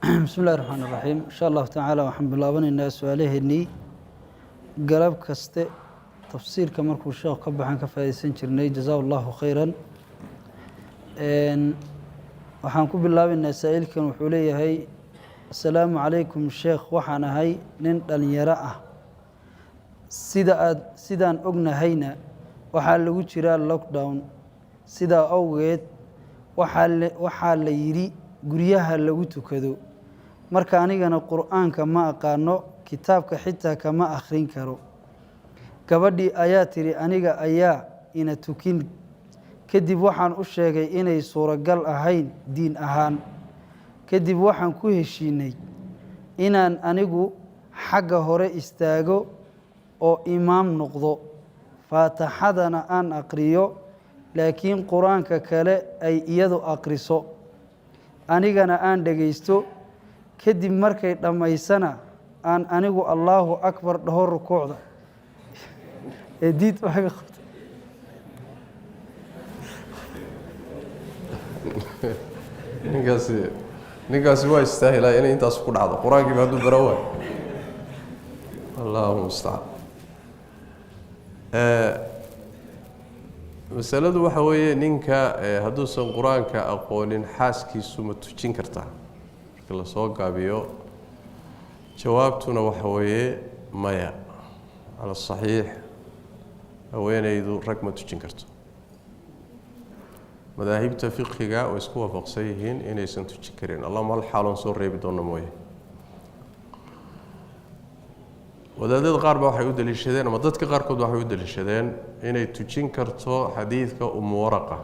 بسم الله الرحمن الرحيم إن شاء الله تعالى وحمد الله وننا سؤاله إني قلب كست تفسير كمركو الشيخ قبح عن كفاية سنشرني جزاه الله خيرا وحنكو بالله إن سائل كان وحولي هاي السلام عليكم الشيخ وحنا هاي نن يراء سيدان أغنى هينا وحال لغو جرا اللوك داون سيدا أوغيت وحال يري guryaha lagu tukado marka anigana quraanka ma aqaano kitaabka xitaa kama akhrin karo gabadhii ayaa tiri aniga ayaa ina tukin kadib waxaan u sheegay inay suuragal ahayn diin ahaan kadib waxaan ku heshiinay inaan anigu xagga hore istaago oo imaam noqdo faataxadana aan aqriyo laakiin quraanka kale ay iyadu aqriso anigana aan dhageysto kadib markay dhamaysana aan anigu Allahu akbar dhaho rukuucda diid waxa qabta ninkaasi waa istaahilaa inay intaas ku dhacdo quraankii baa barawa Allahu musta'an masaladu waxa weeye ninka haduusan quraanka aqoonin xaaskiisu ma tujin kartaa marka la soo gaabiyo jawaabtuna waxa weeye maya ala saxiix haweenaydu rag ma tujin karto madaahibta fiqhiga oo isku waafaqsan yihiin inaysan tujin karin Allahumma hal xaalon soo reebi doona mooye wadaadada qaar baa waxay u daliishadeen ama dadka qaar kood waxay u daliishadeen inay tujin karto xadiidka Waraqa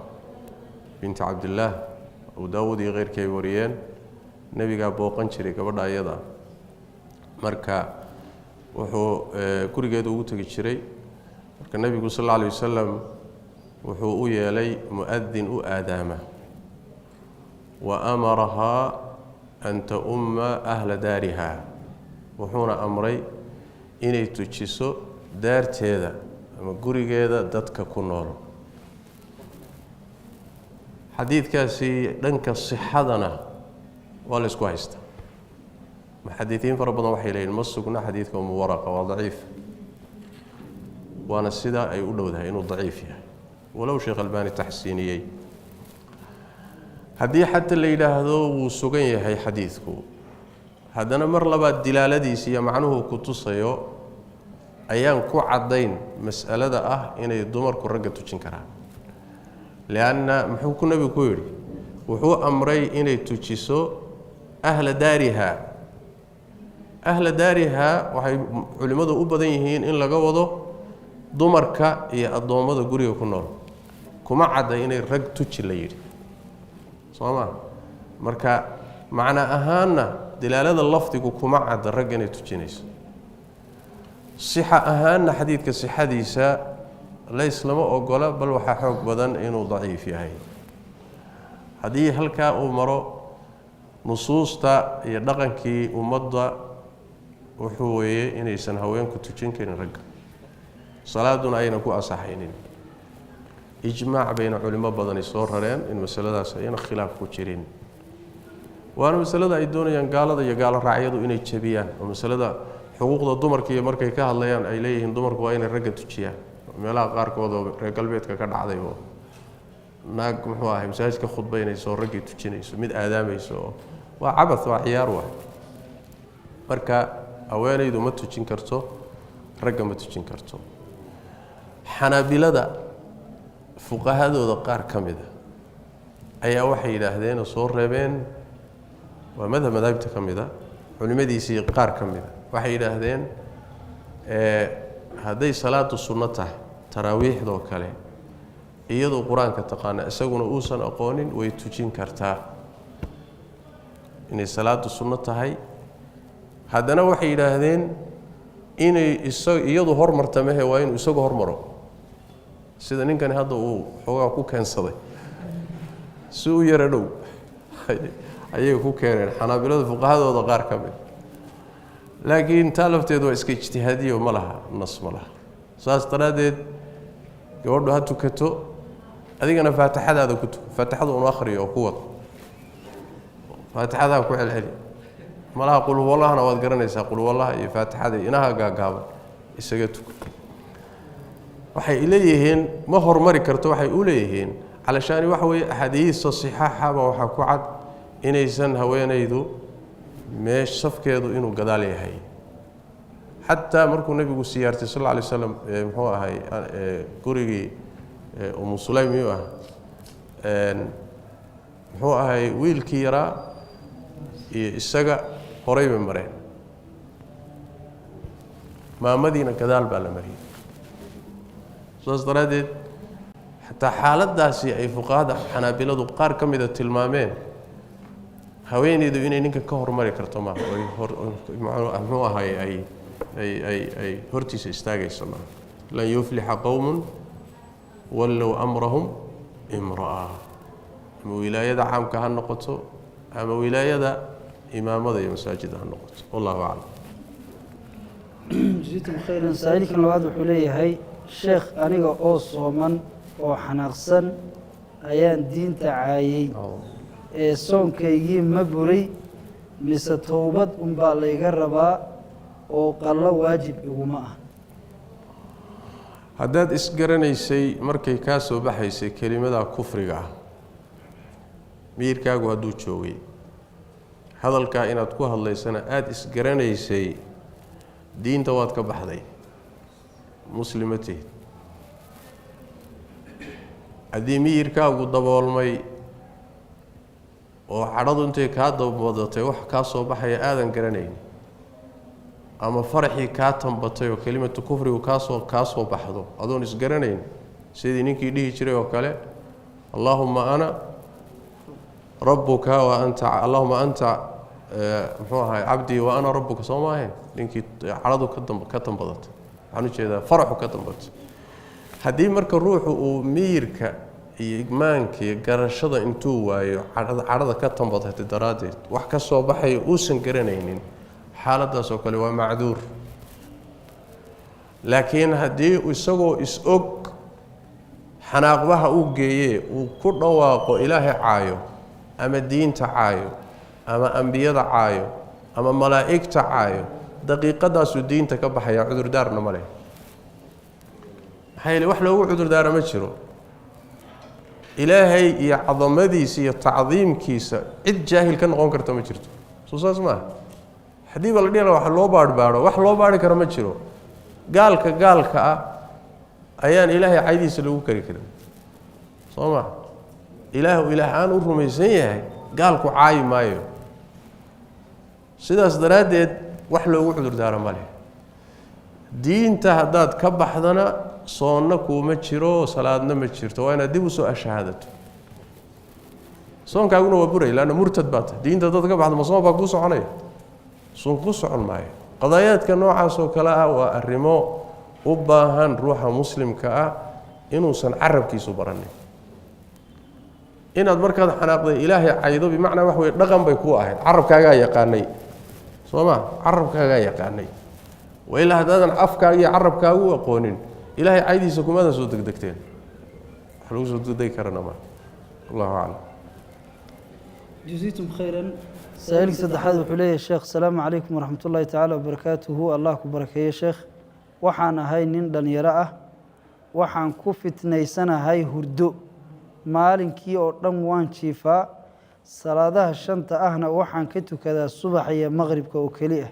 bint Abdullah oo Daawud iyo qeyrkay wariyeen nabiga booqan jiray gabadha ayada marka wuxuu gurigeeda ugu tagi jiray marka nabigu sallallahu alayhi wasallam wuxuu u yeelay muadin u aadaama wa amaraha an ta'umma ahla dariha wuxuuna amray inay tujiso daarteeda ama gurigeeda dadka ku nool xadiidkaasi dhanka sixadana waa la isku haysta muhaddithiin fara badan waxay leeyihiin ma sugna xadiidka Waraqa waa daciif waana sida ay u dhowdahay inuu daciif yahay walow Sheekh Albani tahsiiniyay haddii xataa la yiraahdo wuu sugan yahay xadiidku haddana mar labaad dilaaladiisa iyo macnuhu ku tusayo ayaan ku cadayn mas'alada ah inay dumarku ragga tujin karaan laana muxuu ku nabi ku yiri wuxuu amray inay tujiso ahla dariha waxay culimadu u badan yihiin in laga wado dumarka iyo adoomada guriga ku nool kuma caday inay rag tuji la yiri Soomaa marka macna ahaana dilaalada lafdigu kuma cad rag inay tujinayso sixa ahaana xadiidka sixadiisa la islama ogola bal waxa xoog badan inuu daciif yahay hadii halka uu maro nusuusta iyo dhaqankii ummadda wuxuu weeyay inaysan haweenku tujin karin rag salaaduna ayna ku asaxaynin ijmaac bayna culimo badan soo rareen in masaladaas ayna khilaaf ku jirin waana masalada ay doonayaan gaalada iyo gaal raacyadu inay jabiyaan oo masalada xuquuqda dumarka iyo markay ka hadlayaan ay leeyihiin dumarku waa inay ragga tujiyaan meelaha qaar kood oo reer galbeedka ka dhacday oo naag muxuu ahay masaajidka khudbaynayso ragga tujinayso mid aadaamayso waa cabad waa ciyaar waa marka haweenaydu ma tujin karto ragga ma tujin karto xanaabilada fuqahadooda qaar kamida ayaa waxay yiraahdeen oo soo reebeen وماذا مذاهبته كمذا علماء قار كمذا waxay yiraahdeen haday salaatu sunnata tarawih do kale iyadoo quraanka taqaana isaguna uusan aqoonin way tujin kartaa inay salaatu sunnata tahay hadana waxay yiraahdeen inay iyadoo hormartamahay waa inuu isagu hormaro sida ninkan hadda uu xogaa ku keensaday si uu yara dhow ayay ku keeneen xanaabilada fuqahadooda qaar ka mid laakiin talafteedu waa iska ijtihaadiyo ma laha nas ma laha saas daraadeed gabadhu ha tukato adigana faatixadaada ku tuko faatixadu uu akhriyo ku wad faatixada ku celceli malaha qul huwallahna waad garanaysaa qul huwallaha iyo faatixada inaha gaagaaban isaga tuko waxay leeyihiin ma hormari karto waxay u leeyihiin calashaani waxa weeye axaadiis saxiixa ba waxa ku cad inaysan haweenaydu meesh safkeedu inuu gadaal yahay xataa markuu nabigu siyaartay sallallahu alayhi wasallam muxuu ahay gurigii Sulaym iyo muxuu ahay wiilkii yaraa iyo isaga horay bay mareen maamadiina gadaal baa la mariyay saas daraadeed xataa xaaladaasi ay fuqaada xanaabiladu qaar ka mid ah tilmaameen haweeneydu inay ninka ka hormari karto ma muxuu ahay ay hortiisa istaagayso ma lan yufliha qawmun wallow amrahum imra'a ama wilaayada caamka ha noqoto ama wilaayada imaamada iyo masaajida ha noqoto wallahu a'lam جزيتم خيرا سائلك الواد وحليه هاي شيخ أنا أو صومن أو حنقصن أيان دين تعايي صوم كيجي مبوري مس توبة بالي جربا أو قال واجب يومه haddaad isgaranaysay markay kaa soo baxaysay kelimada kufriga ah miirkaagu hadduu joogay hadalkaa inaad ku hadlaysana aada isgaranaysay diinta waad ka baxday muslimatihid haddii miirkaagu daboolmay oo cadhadu intay kaa dabadatay wax kaa soo baxaya aadan garanayn ama farxii kaa tambatay oo kelimatu kufrigu kaa soo baxdo adoon isgaranayn sidii ninkii dhihi jiray oo kale allahumma ana rabbuka wa anta allahumma anta muxuu ahay cabdii wa ana rabbuka soo maahayn ninkii cadhadu ka tambadatay waxaan u jeedaa farxu ka tambatay haddii marka ruuxu uu miirka iyo igmaanka iyo garashada intuu waayo cadhada ka tambatay daraaddeed wax ka soo baxaya uusan garanaynin xaaladaas oo kale waa macduur laakiin haddii isagoo is-og xanaaqbaha uu geeyee uu ku dhawaaqo ilaahay caayo ama diinta caayo ama ambiyada caayo ama malaa'igta caayo daqiiqadaasuu diinta ka baxaya cudurdaarna ma leh maxaa yeele wax loogu cudurdaara ma jiro ilaahay iyo cadamadiisa iyo tacdiimkiisa cid jaahil ka noqon karta ma jirto soo saas maaha haddii ba la dhihi lahaa wax loo baadhbaadho wax loo baadhi karo ma jiro gaalka ah ayaan ilaahay caydiisa lagu kari karin soo ma ilaah aan u rumaysan yahay gaalku caayi maayo sidaas daraaddeed wax loogu cudurdaaro ma leh diinta haddaad ka baxdana soonna kuuma jiro salaadna ma jirto waa inaad dib u soo ashahaadato soonkaaguna waa buray laanna murtad baa tahay diinta haddaad ka baxdo ma soon baa kuu soconaya soon kuu socon maayo qadaayaadka noocaas oo kale ah waa arrimo u baahan ruuxa muslimka ah inuusan carabkiisu baranin inaad markaad xanaaqday ilaahay caydo bimacnaa wax weeye dhaqan bay kuu ahayd carabkaagaa yaqaanay soo ma carabkaagaa yaqaanay waa ilaa haddaadan afkaaga iyo carabkaagu aqoonin ilaahay caydiisa kumaadan soo degdegteen wax lagu soo degdegi karana ma allahu aclam جزيتم خيرا سائلك سدحاد وحليه الشيخ السلام عليكم ورحمة الله تعالى وبركاته الله كبركة يا شيخ وحنا هاي نندن يرأه وحن كفتنا سنة هاي هردو maalinkii oo dhan waan jiifaa salaadaha shanta ahna waxaan ka tukadaa subax iyo maqribka oo keli ah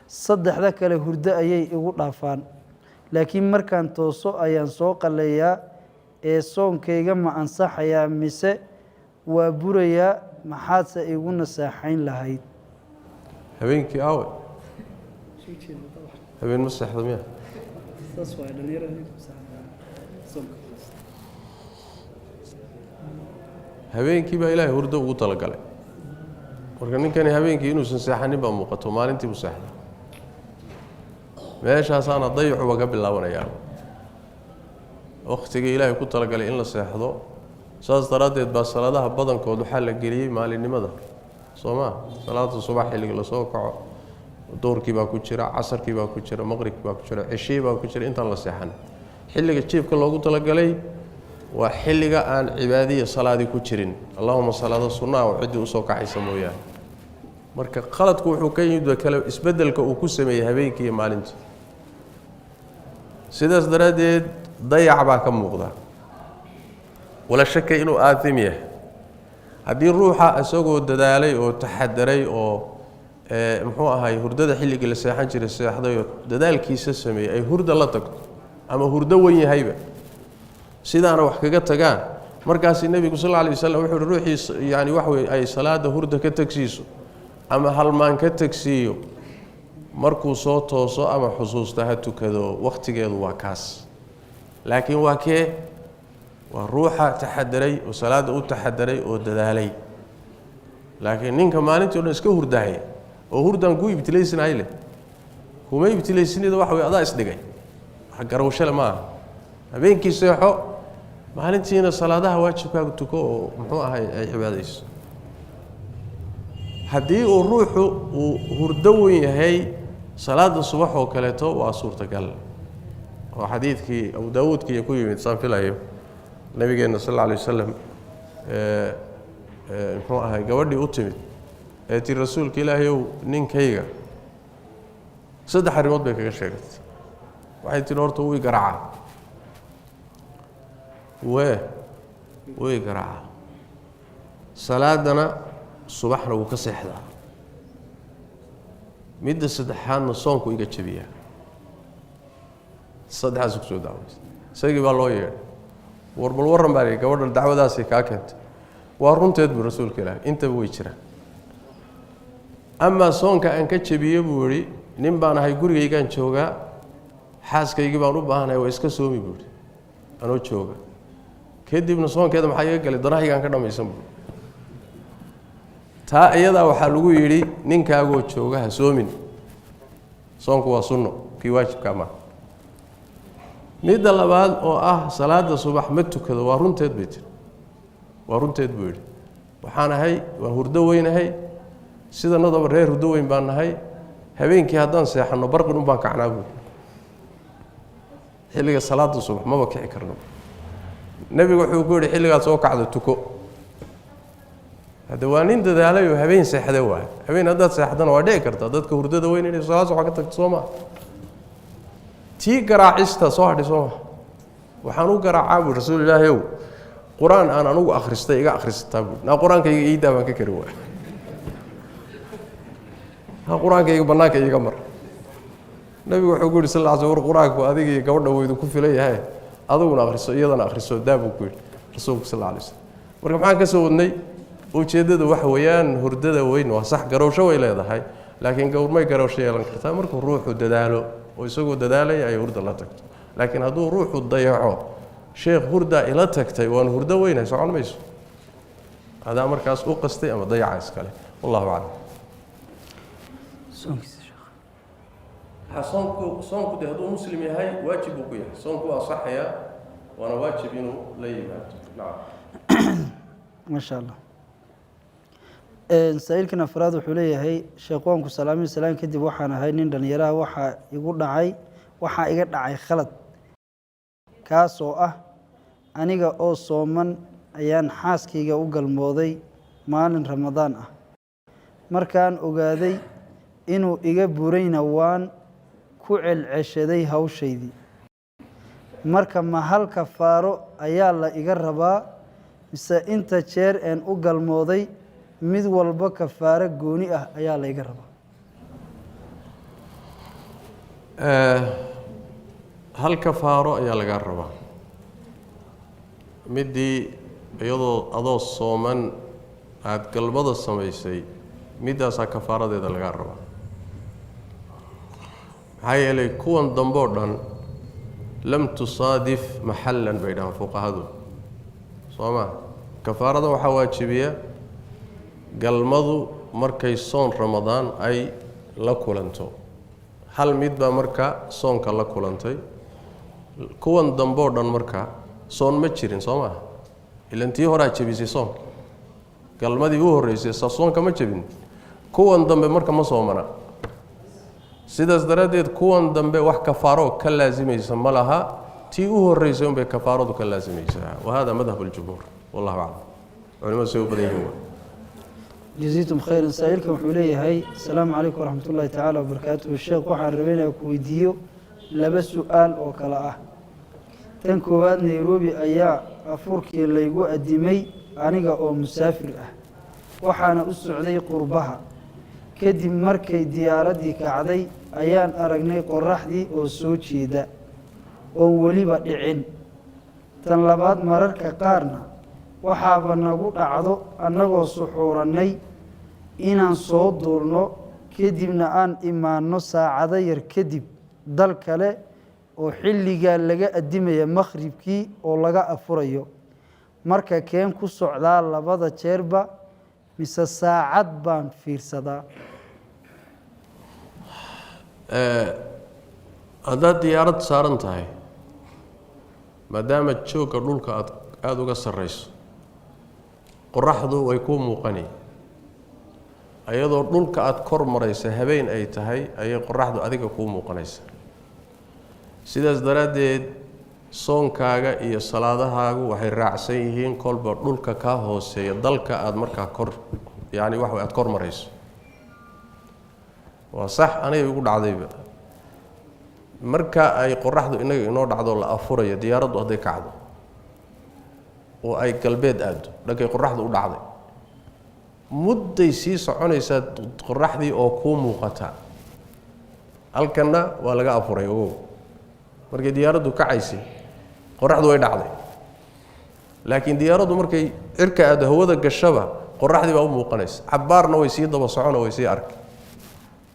saddexda kale hurdo ayay igu dhaafaan laakiin markaan tooso ayaan soo qaleeyaa ee soonkayga ma ansaxayaa mise waa burayaa maxaadse igu nasaaxayn lahayd habeenkii aawe habeen ma seexdo miya habeenkii baa ilaahay hurdo ugu talagalay marka ninkani habeenkii inuusan seexanin baa muuqato maalintii buu seexday meeshaasaana dayacuba ka bilaabanayaa wakhtigii ilaahay ku talagalay in la seexdo saas daraaddeed baa salaadaha badankood waxaa la geliyey maalinimada soo maa salaada subax xilliga lasoo kaco duhurkii baa ku jira casarkii baa ku jira maqribkii baa ku jira cishii baa ku jira intaan la seexan xilliga jiifka loogu talagalay waa xilliga aan cibaadiya salaadi ku jirin allahuma salaado sunnaa oo ciddii usoo kaxaysa mooyaane marka qaladku wuxuu ka yimid kala isbedelka uu ku sameeyay habeenkii iyo maalintii sidaas daradeed dayac baa ka muuqda wala shaka inuu aathim yahay haddii ruuxa isagoo dadaalay oo taxadaray oo muxuu ahaay hurdada xilligii la seexan jiray seexday oo dadaalkiisa sameeyay ay hurda la tagto ama hurdo weyn yahayba sidaana wax kaga tagaan markaas nabigu sallallahu alayhi wasallam wuxuu ruuxii yaani wax weey ay salaada hurda ka tagsiiso ama halmaan ka tagsiyo markuu soo tooso ama xusuusta ha tukado waqtigeedu waa kaas laakiin waa kee waa ruuxa taxadaray oo salaada u taxadaray oo dadaalay laakiin ninka maalintii oo dhan iska hurdahay oo hurdan ku ibtilaysanay leh kuma ibtilaysanida wax way adaa isdhigay wax garawshale ma aha habeenkii seexo maalintiina salaadaha waajibkaaga tuko oo muxuu ahay ay cibaadayso haddii uu ruuxu uu hurdo weyn yahay salaada subax oo kaleeto waa suurtagal oo xadiidkii Abu Daawudkii ku yimid saan filayo nabigeena sallallahu alayhi wasallam muxuu ahay gabadhii u timid ee tii rasuulka Ilaahay ninkayga saddex arrimood bay kaga sheegtay waxay tii horta uu garaaca way garaaca salaadana subaxna uu ka seexdaa midda saddexaadna soonku iga jabiya saddexaas ku soo daaway isagii baa loo yeeray warbal waran baa gabadha dacwadaasi ka keentay waa runteed buu rasuulka Ilaahay inta way jiraan ama soonka aan ka jabiyo buu yiri nin baan ahay gurigaygaan joogaa xaaskaygii baan u baahanahay waa iska soomi buu yiri anoo jooga kadibna soonkeeda maxay iga galay danahaygaan ka dhamaysan buu taa iyada waxa lagu yiri ninkaago jooga ha soomin soonku waa sunno kii waajibka ma midda labaad oo ah salaada subax ma tukado waa runteed bay tir waa runteed buu yiri waxaan ahay waa hurdo weynahay sida nadaba reer hurdo weyn baan nahay habeenkii haddaan seexano barqin u baan kacnaa buu xilliga salaada subax ma kici karno nabigu wuxuu ku yiri xilligaas soo kacdo tuko hada waa nin dadaalay oo habeen seexday waa habeen haddaad seexdana waa dhici kartaa dadka hurdada weyn inay salaad subax ka tagto Soomaa tii garaacista soo hadhay Soomaa waxaan u garaacaa buu rasuul Ilaahay quraan aan anugu akhristay iga akhristaa buu na quraankayga ii daabaan ka kari waa ha quraankayga banaanka iga mar nabigu wuxuu ku yiri sallallahu alayhi wasallam quraanku adiga iyo gabadha weydu ku filay yahay aduguna akhriso iyadana akhriso daabu ku yiri rasuulku sallallahu alayhi wasallam marka maxaan ka soo wadnay ujeedada wax weeyaan hurdada weyn waa sax garowsho way leedahay laakiin gowrmay garowsho yeelan kartaa markuu ruuxu dadaalo oo isagoo dadaalay ay hurda la tagto laakiin hadduu ruuxu dayaco sheekh hurda ila tagtay waan hurdo weynay socon mayso hada markaas u qastay ama dayaca iskale wallahu a'lam soonku de hadduu muslim yahay waajib uu ku yahay soonku waa saxaya waana waajib inuu la yimaado nacam ما شاء الله سائلكنا أفراد وحليه شيخوانك سلامي سلام كدب وحنا هاي نندن يراه وحا يقول دعي وحا يقول دعي خلط كاسو أنيقا أو صومن أيان حاسكيقا أقل موضي مالن رمضان مركان أقادي إنو إيقا بورين وان كوعل عشدي هاو شيدي مركان ما هل كفارو أيالا إيقا ربا mise inta jeer aan u galmooday mid walba kafaaro gooni ah ayaa la iga rabaa hal kafaaro ayaa laga rabaa midii iyadoo adoo sooman aad galmada sameysay midaas kafaaradeeda laga rabaa maxay yeelay kuwan dambo dhan lam tusaadif mahallan baydan fuqahadu sooma kafaarada waxa waajibiya galmadu markay soon ramadaan ay la kulanto hal mid ba marka soonka la kulantay kuwan dambo dhan marka soon ma jirin sooma ilantii hore jabisay soon galmadii u horeysay soonka ma jabin kuwan dambe marka ma soomana sidaas daradeed kuwan dambe wax kafaaro ka laazimaysa malaha تي هريسة يوم بكفارة كلا زميسة وهذا مذهب الجمهور والله أعلم علماء سيو بديهم jaziitum khayran saa-ilkan wuxuu leeyahay asalaamu calaykum waraxmat ullaahi tacaala wabarakaatuhu sheekh waxaan rabay inaan ku weydiiyo laba su-aal oo kale ah. tan koowaad, nairobi ayaa afurkii laygu addimay aniga oo musaafir ah, waxaana u socday qurbaha. kadib markay diyaaraddii kacday ayaan aragnay qoraxdii oo soo jeeda oon weliba dhicin. tan labaad, mararka qaarna waxaaba nagu dhacdo annagoo suxuurannay inaan soo duulno kadibna aan imaanno saacado yar kadib dal kale oo xilligaa laga addimaya makhribkii oo laga afurayo. marka keen ku socdaa labada jeerba mise saacad baan fiirsadaa? haddaad diyaarad saaran tahay, maadaama joogga dhulka aada uga sarrayso, qoraxdu way kuu muuqani. ayadoo dhulka aada kor maraysa habeen ay tahay ayay qoraxdu adiga kuu muuqanaysa. sidaas daraaddeed soonkaaga iyo salaadahaagu waxay raacsan yihiin kolba dhulka kaa hooseeya dalka aada markaa kor yacni wax way aada kor marayso. waa sax, aniga igu dhacdayba marka ay qoraxdu inaga inoo dhacdo la afurayo, diyaaraddu hadday kacdo oo ay galbeed aaddo dhankay qoraxdu u dhacday, mudday sii soconaysaa qoraxdii oo kuu muuqata. halkanna waa laga afuray ogow. markay diyaaraddu kacaysay qoraxdu way dhacday, laakiin diyaaraddu markay cirka aaddo hawada gashaba qoraxdii baa u muuqanaysa. cabbaarna way sii daba socono way sii arki.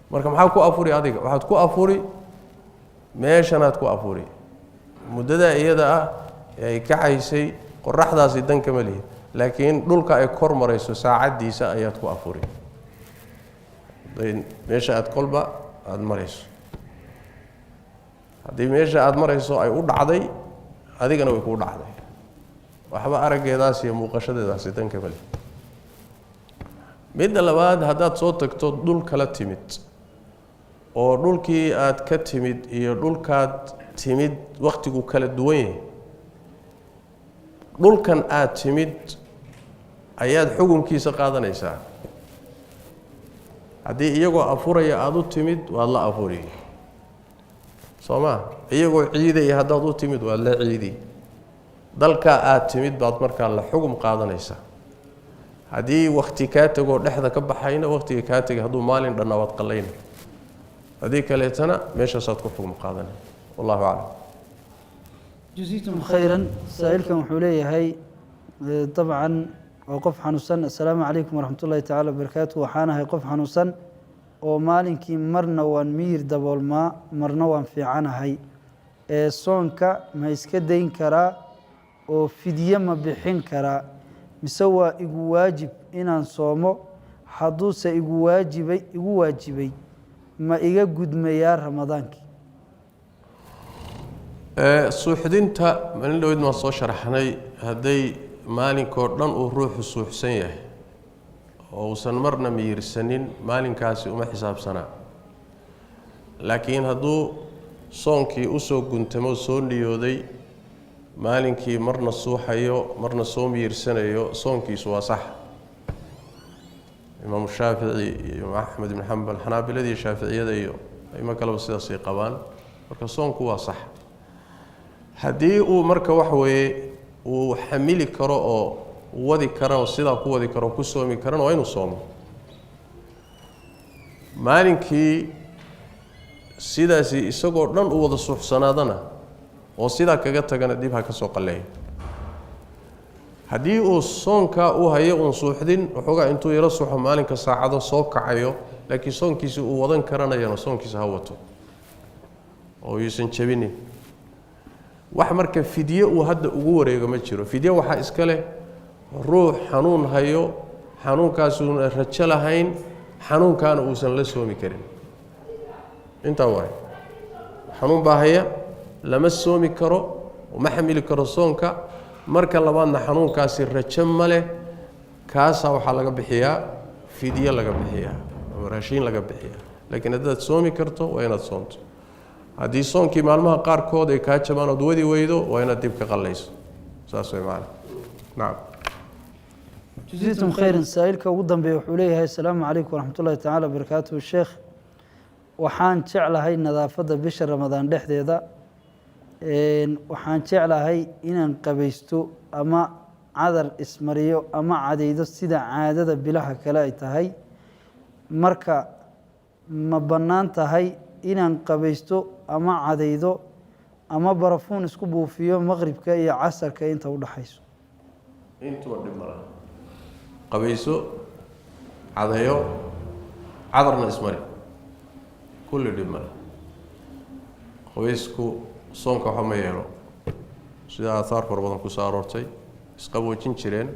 marka maxaa ku afuri adiga? waxaad ku afuri meeshanaad ku afuri. muddadaa iyada ah ee ay kacaysay qoraxdaasi dan kama lihi, laakiin dhulka ay kor marayso saacaddiisa ayaad ku afuri. meesha aad kolba aada marayso, haddii meesha aada marayso ay u dhacday adigana way kuu dhacday, waxba araggeedaas iyo muuqashadeedaasi dan kama lihi. midda labaad, haddaad soo tagto dhul kala timid oo dhulkii aad ka timid iyo dhulkaad timid wakhtigu kala duwan yahay, dhulkan aad timid ayaad xukunkiisa qaadanaysaa. haddii iyagoo afuraya aada u timid waad la afuri, soo maa? iyagoo ciidaya haddaad u timid waad la ciidi. dalkaa aad timid baad markaa la xugum qaadanaysaa. haddii wakti kaa tegoo dhexda ka baxayna wakhtiga kaa tegay hadduu maalin dhanna waad qallayna, haddii kaleetana meeshaasaad ku xugum qaadanay. wallahu aclam. jaziitum khayran saa-ilkan wuxuu leeyahay dabcan waa qof xanuunsan. assalaamu calaykum waraxmat ullaahi tacaala wabarakaatu. waxaanahay qof xanuunsan oo maalinkii marna waan miyir daboolmaa marna waan fiicanahay. soonka ma iska dayn karaa oo fidye ma bixin karaa mise waa igu waajib inaan soomo? hadduuse igu waajibay ma iga gudmayaa ramadaankii? suuxdinta malin dhaweyd maan soo sharaxnay. hadday maalinkoo dhan uu ruuxu suuxsan yahay oo uusan marna miyirsanin, maalinkaasi uma xisaabsanaa. laakiin hadduu soonkii usoo guntamo soo niyooday, maalinkii marna suuxayo marna soo miyirsanayo, soonkiisu waa sax. imaamu shaafici iyo imaam axmed ibn xambal, xanaabiladii shaaficiyada iyo aimo kaleba sidaasay qabaan. marka soonku waa sax. haddii uu marka wax weeye uu xamili karo oo wadi kara oo sidaa ku wadi karo ku soomi karana waa inuu soomo. maalinkii sidaasi isagoo dhan u wada suuxsanaadana oo sidaa kaga tagana dib ha ka soo qalleeyo. haddii uu soonkaa u hayo uun suuxdin waxoogaa intuu yaro suuxo maalinka saacado soo kacayo, laakiin soonkiisi uu wadan karanayana soonkiisa ha wato oo yuusan jabinin. wax marka fidye uu hadda ugu wareego ma jiro. fidye waxaa iska leh ruux xanuun hayo, xanuunkaasuuna rajo lahayn, xanuunkaana uusan la soomi karin. intaa waay. xanuun baa haya, lama soomi karo, ma xamili karo soonka. marka labaadna xanuunkaasi rajo ma leh, kaasaa waxaa laga bixiyaa fidye laga bixiyaa ama raashiin laga bixiyaa. laakiin haddaad soomi karto waa inaad soonto. haddii soonkii maalmaha qaarkood ay kaa jabaan ood wadi weydo waa inaad dib ka qallayso. saas way macana. nacam. جزيتم خيرا سائلك وقدم بحوليه السلام عليكم ورحمة الله تعالى وبركاته الشيخ waxaan jeclahay nadaafada bisha Ramadaan dhexdeeda waxaan jeclahay inaan qabaysto ama cadar ismariyo ama cadaydo sida caadada bilaha kale ay tahay marka ma banaan tahay inaan qabaysto ama cadaydo ama barafuun isku buufiyo maqribka iyo casarka inta u dhaxayso intuba dhib ma laha qabayso cadayo cadarna ismari kulli dhib ma laha qabaysku soonka waxa ma yeelo sida athar far badan ku soo aroortay isqaboojin jireen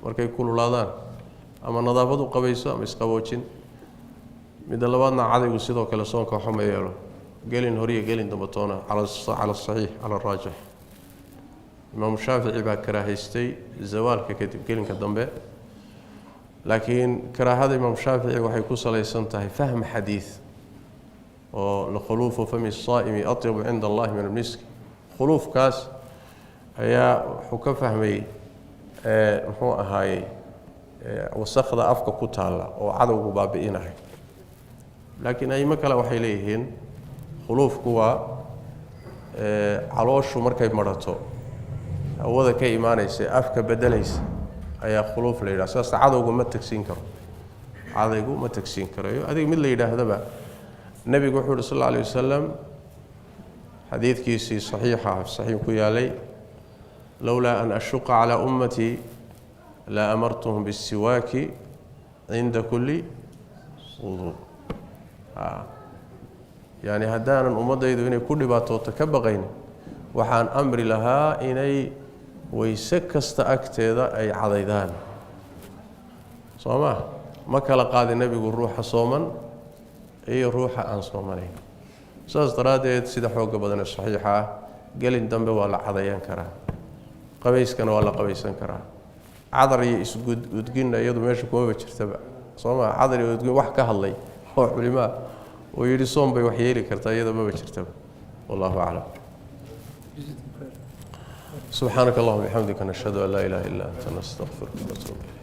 markay kululaadaan ama nadaafadu qabayso ama isqaboojin mid labaadna cadaygu sidoo kale soonka waxa ma yeelo gelin horiye gelin dambatona ala sahih ala rajih imaam Shaafici baa karahaystay zawaalka kadib gelinka dambe laakiin karaahada imaam Shaafici waxay ku salaysan tahay fahm xadiis oo la khulufu fami as-saa'imi atyab 'inda Allah min al-misk khulufkaas ayaa wuxuu ka fahmay muxuu ahaayay wasaqda afka ku taala oo cadawgu baabi'inahay laakiin ay ma kala waxay leeyihiin khulufku waa calooshu markay marato awada ka iimaanaysa afka bedelaysa ayaa khuluf la yiraahdo saas cadawgu ma tagsiin karo cadaygu ma tagsiin karayo adig mid la yiraahdaba nabigu wuxuu sallallahu alayhi wasallam xadiidkiisii saxiix ku yaalay lawla an ashqa ala ummati la amartuhum bis-siwaki 'inda kulli wudu yani hadaanan ummadaydu inay ku dhibaatooto ka baqayn waxaan amri lahaa inay wayse kasta agteeda ay cadaydaan sooma ma kala qaadi nabigu ruuxa sooman iyo ruuxa aan soomanayn saas daraadeed sida xooga badan ee saxiixa ah gelin dambe waa la cadayan karaa qabayskana waa la qabaysan karaa cadar iyo isgudgin iyadu meesha kuma jirtaba sooma cadar iyo isgudgin wax ka hadlay oo culimaa oo yiri soom bay wax yeeli kartaa iyada ma jirtaba wallahu a'lam سبحانك اللهم وبحمدك نشهد ان لا اله الا انت نستغفرك ونتوب اليك